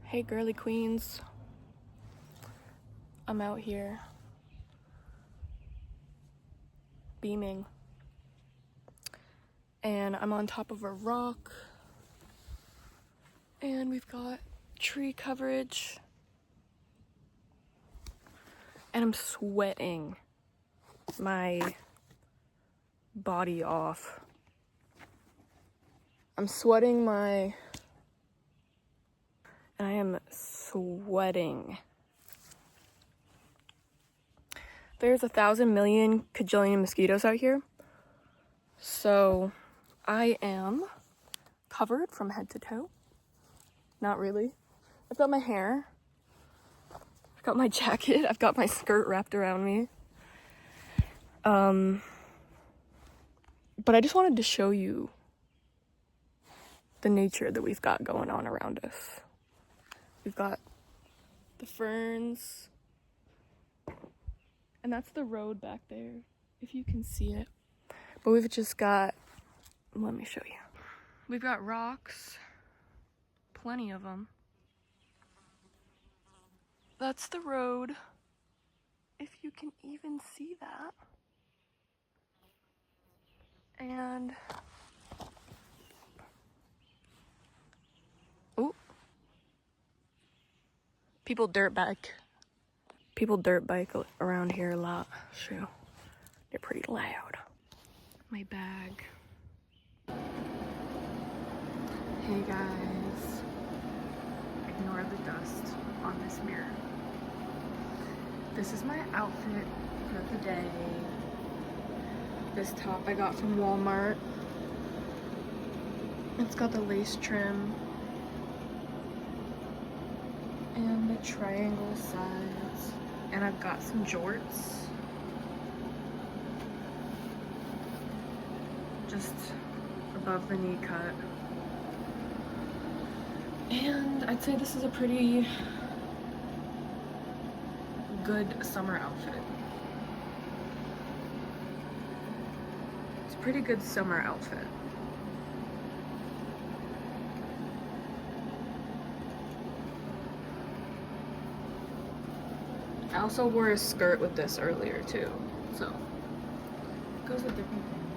Hey girly queens, I'm out here beaming and I'm on top of a rock and we've got tree coverage and I'm sweating my body off. I am sweating. There's 1,000 million kajillion mosquitoes out here. So I am covered from head to toe. Not really. I've got my hair. I've got my jacket. I've got my skirt wrapped around me. But I just wanted to show you the nature that we've got going on around us. We've got the ferns. And that's the road back there, if you can see it. But we've just got, let me show you. We've got rocks, plenty of them. That's the road, if you can even see that. And, oh, people dirt bike around here a lot, so they're pretty loud. My bag. Hey guys, ignore the dust on this mirror. This is my outfit for the day. This top I got from Walmart. It's got the lace trim and the triangle sides. And I've got some jorts. Just above the knee cut. And I'd say this is a pretty good summer outfit. It's a pretty good summer outfit. I also wore a skirt with this earlier too, so it goes with different things.